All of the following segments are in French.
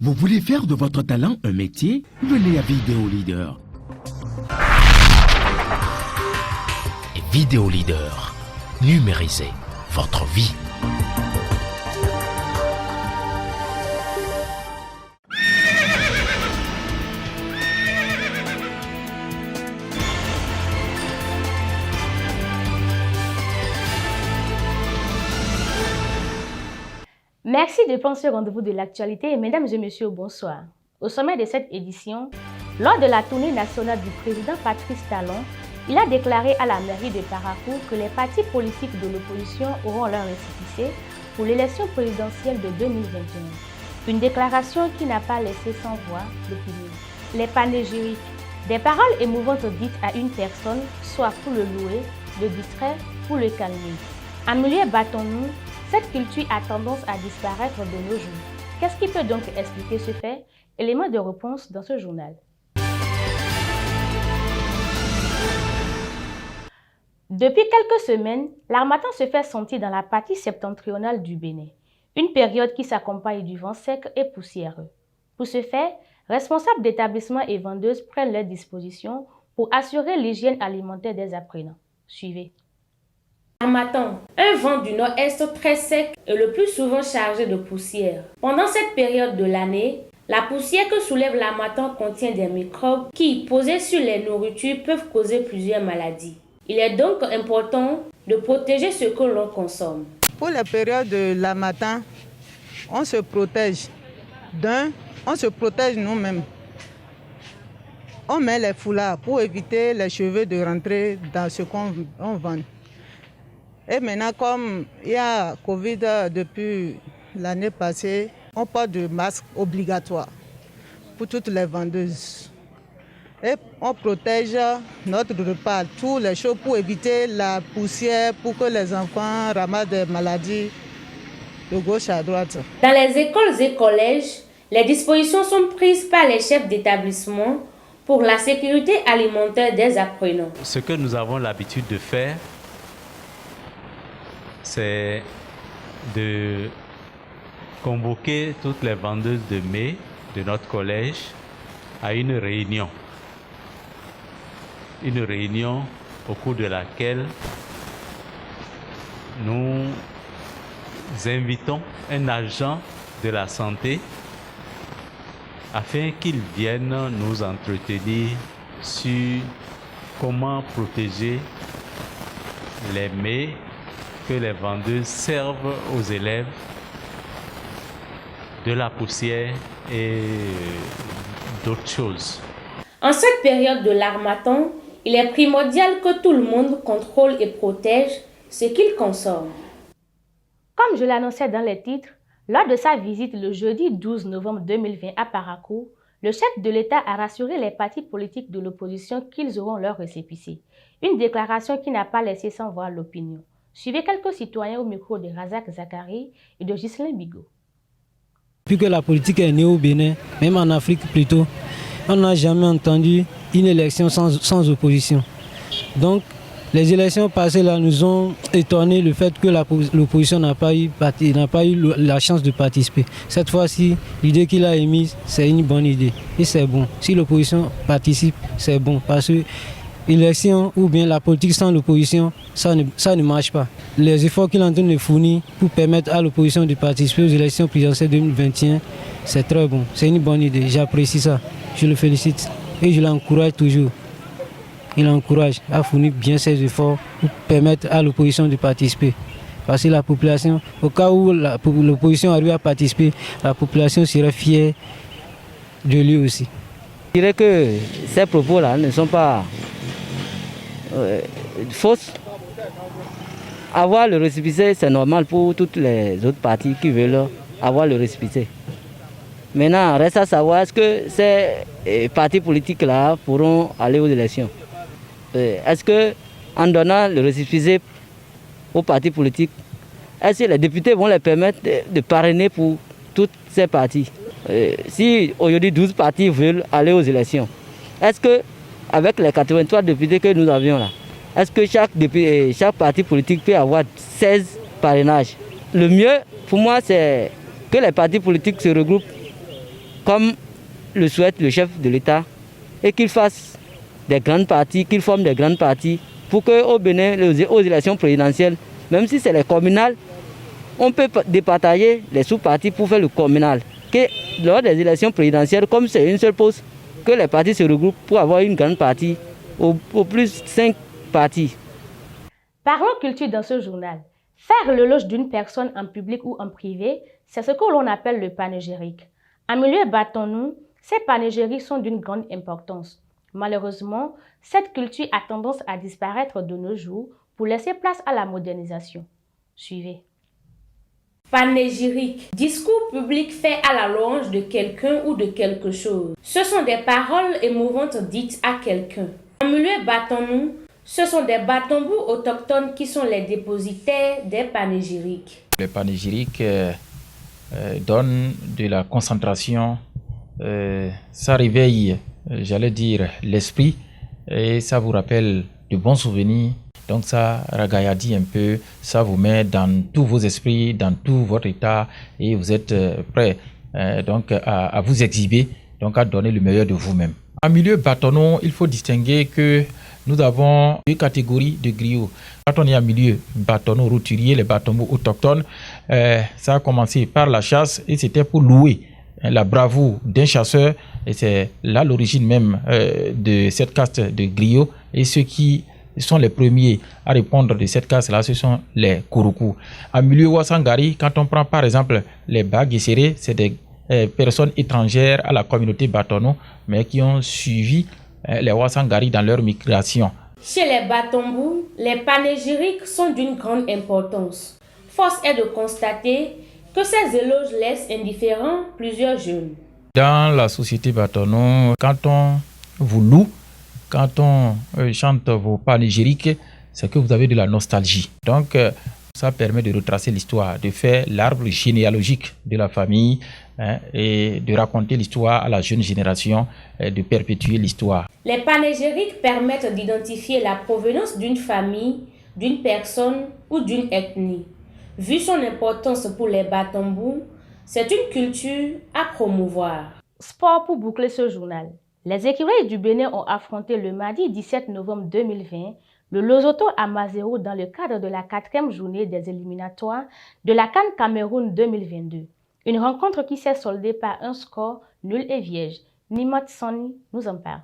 Vous voulez faire de votre talent un métier? Venez à Vidéo Leader. Vidéo Leader. Numérisez votre vie. Merci de prendre ce rendez-vous de l'actualité. Mesdames et messieurs, bonsoir. Au sommet de cette édition, lors de la tournée nationale du président Patrice Talon, il a déclaré à la mairie de Parakou que les partis politiques de l'opposition auront leur récépissé pour l'élection présidentielle de 2021. Une déclaration qui n'a pas laissé sans voix l'opinion. Les panégyriques, des paroles émouvantes dites à une personne, soit pour le louer, le distraire, pour le calmer. En milieu battons-nous, cette culture a tendance à disparaître de nos jours. Qu'est-ce qui peut donc expliquer ce fait? Élément de réponse dans ce journal. Depuis quelques semaines, l'harmattan se fait sentir dans la partie septentrionale du Bénin, une période qui s'accompagne du vent sec et poussiéreux. Pour ce faire, responsables d'établissements et vendeuses prennent leurs dispositions pour assurer l'hygiène alimentaire des apprenants. Suivez. Harmattan, un vent du nord-est très sec et le plus souvent chargé de poussière. Pendant cette période de l'année, la poussière que soulève l'harmattan contient des microbes qui, posés sur les nourritures, peuvent causer plusieurs maladies. Il est donc important de protéger ce que l'on consomme. Pour la période de l'harmattan, on se protège. On se protège nous-mêmes. On met les foulards pour éviter les cheveux de rentrer dans ce qu'on vend. Et maintenant, comme il y a Covid depuis l'année passée, on porte de masque obligatoire pour toutes les vendeuses. Et on protège notre repas, tous les choses pour éviter la poussière, pour que les enfants ramassent des maladies de gauche à droite. Dans les écoles et collèges, les dispositions sont prises par les chefs d'établissement pour la sécurité alimentaire des apprenants. Ce que nous avons l'habitude de faire, c'est de convoquer toutes les vendeuses de mets de notre collège à une réunion. Une réunion au cours de laquelle nous invitons un agent de la santé afin qu'il vienne nous entretenir sur comment protéger les mets que les vendeuses servent aux élèves de la poussière et d'autres choses. En cette période de l'harmattan, il est primordial que tout le monde contrôle et protège ce qu'il consomme. Comme je l'annonçais dans les titres, lors de sa visite le jeudi 12 novembre 2020 à Parakou, le chef de l'État a rassuré les partis politiques de l'opposition qu'ils auront leur récépissé. Une déclaration qui n'a pas laissé sans voir l'opinion. Suivez quelques citoyens au micro de Razak Zakari et de Ghislain Bigot. Depuis que la politique est née au Bénin, même en Afrique plutôt, on n'a jamais entendu une élection sans opposition. Donc, les élections passées là nous ont étonné le fait que l'opposition n'a pas eu la chance de participer. Cette fois-ci, l'idée qu'il a émise, c'est une bonne idée. Et c'est bon. Si l'opposition participe, c'est bon. Parce que l'élection ou bien la politique sans l'opposition, ça ne marche pas. Les efforts qu'il est en train de fournir pour permettre à l'opposition de participer aux élections présidentielles 2021, c'est très bon. C'est une bonne idée. J'apprécie ça. Je le félicite et je l'encourage toujours. Il encourage à fournir bien ses efforts pour permettre à l'opposition de participer. Parce que la population, au cas où l'opposition arrive à participer, la population serait fière de lui aussi. Je dirais que ces propos-là ne sont pas fausses. Avoir le récépissé, c'est normal pour toutes les autres parties qui veulent avoir le récépissé. Maintenant, reste à savoir est-ce que ces partis politiques-là pourront aller aux élections. Est-ce qu'en donnant le récépissé aux partis politiques, est-ce que les députés vont les permettre de parrainer pour toutes ces partis? Si aujourd'hui 12 partis veulent aller aux élections, est-ce qu'avec les 83 députés que nous avions là, est-ce que chaque parti politique peut avoir 16 parrainages? Le mieux pour moi c'est que les partis politiques se regroupent comme le souhaite le chef de l'État, et qu'il fasse des grandes parties, qu'il forme des grandes parties, pour qu'au Bénin, aux élections présidentielles, même si c'est les communales, on peut départager les sous-partis pour faire le communal. Que lors des élections présidentielles, comme c'est une seule poste, que les partis se regroupent pour avoir une grande partie, au plus 5 partis. Parlons culture dans ce journal. Faire l'éloge d'une personne en public ou en privé, c'est ce que l'on appelle le panégyrique. En milieu bâton-nous, ces panégyriques sont d'une grande importance. Malheureusement, cette culture a tendance à disparaître de nos jours pour laisser place à la modernisation. Suivez. Panégyrique, discours public fait à la louange de quelqu'un ou de quelque chose. Ce sont des paroles émouvantes dites à quelqu'un. En milieu bâton-nous, ce sont des bâton-bous autochtones qui sont les dépositaires des panégyriques. Le panégyrique donne de la concentration, ça réveille, j'allais dire, l'esprit et ça vous rappelle de bons souvenirs. Donc ça ragaillardit un peu, ça vous met dans tous vos esprits, dans tout votre état et vous êtes prêt donc à vous exhiber, donc à donner le meilleur de vous-même. En milieu bâtonneau, il faut distinguer que nous avons deux catégories de griots. Quand on est en milieu bâtonneau routurier, les bâtonneaux autochtones, ça a commencé par la chasse et c'était pour louer la bravoure d'un chasseur et c'est là l'origine même de cette caste de griots et ceux qui sont les premiers à répondre de cette caste-là, ce sont les Kouroukou. En milieu Wassangari, quand on prend par exemple les Baguessérés, c'est des personnes étrangères à la communauté bâtonneau, mais qui ont suivi les Wassangari dans leur migration. Chez les bâton-bous, les panégyriques sont d'une grande importance. Force est de constater que ces éloges laissent indifférents plusieurs jeunes. Dans la société bâtonneau, quand on vous loue, quand on chante vos panégyriques, c'est que vous avez de la nostalgie. Donc, ça permet de retracer l'histoire, de faire l'arbre généalogique de la famille et de raconter l'histoire à la jeune génération, de perpétuer l'histoire. Les panégyriques permettent d'identifier la provenance d'une famille, d'une personne ou d'une ethnie. Vu son importance pour les bâton-bous, c'est une culture à promouvoir. Sport pour boucler ce journal. Les écureuils du Bénin ont affronté le mardi 17 novembre 2020 le Lesotho à Maseru dans le cadre de la 4e journée des éliminatoires de la CAN Cameroun 2022. Une rencontre qui s'est soldée par un score nul et vierge. Nimot Soni nous en parle.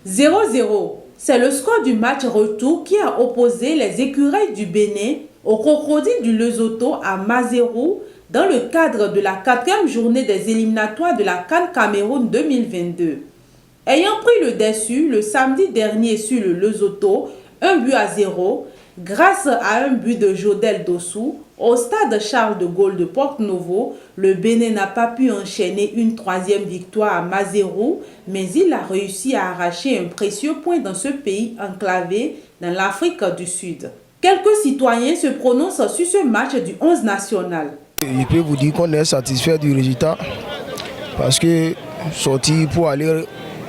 0-0, c'est le score du match retour qui a opposé les écureuils du Bénin aux crocodiles du Lesotho à Maseru dans le cadre de la 4e journée des éliminatoires de la CAN Cameroun 2022. Ayant pris le dessus le samedi dernier sur le Lesotho, 1-0, grâce à un but de Jodel Dossou, au stade Charles de Gaulle de Porto-Novo, le Bénin n'a pas pu enchaîner une 3e victoire à Maseru, mais il a réussi à arracher un précieux point dans ce pays enclavé dans l'Afrique du Sud. Quelques citoyens se prononcent sur ce match du 11 national. Je peux vous dire qu'on est satisfait du résultat parce que sortir pour aller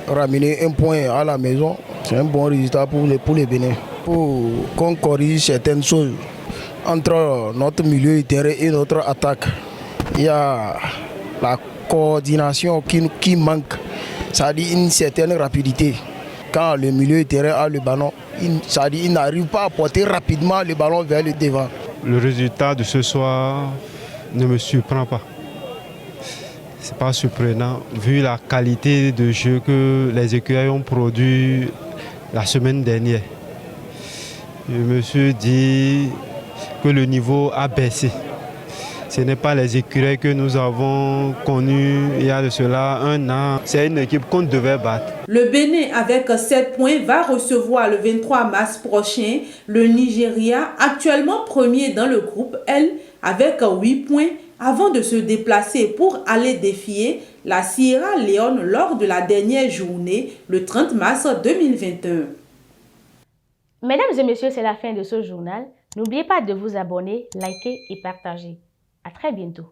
ramener un point à la maison, c'est un bon résultat pour les Bénin. Pour qu'on corrige certaines choses entre notre milieu de terrain et notre attaque, il y a la coordination qui manque, ça dit une certaine rapidité. Quand le milieu de terrain a le ballon, ça dit il n'arrive pas à porter rapidement le ballon vers le devant. Le résultat de ce soir ne me surprend pas. C'est pas surprenant vu la qualité de jeu que les écureuils ont produit la semaine dernière. Je me suis dit que le niveau a baissé. Ce n'est pas les écureuils que nous avons connus il y a de cela 1 an. C'est une équipe qu'on devait battre. Le Bénin, avec 7 points, va recevoir le 23 mars prochain le Nigeria, actuellement premier dans le groupe L, avec 8 points, avant de se déplacer pour aller défier la Sierra Leone lors de la dernière journée, le 30 mars 2021. Mesdames et messieurs, c'est la fin de ce journal. N'oubliez pas de vous abonner, liker et partager. À très bientôt.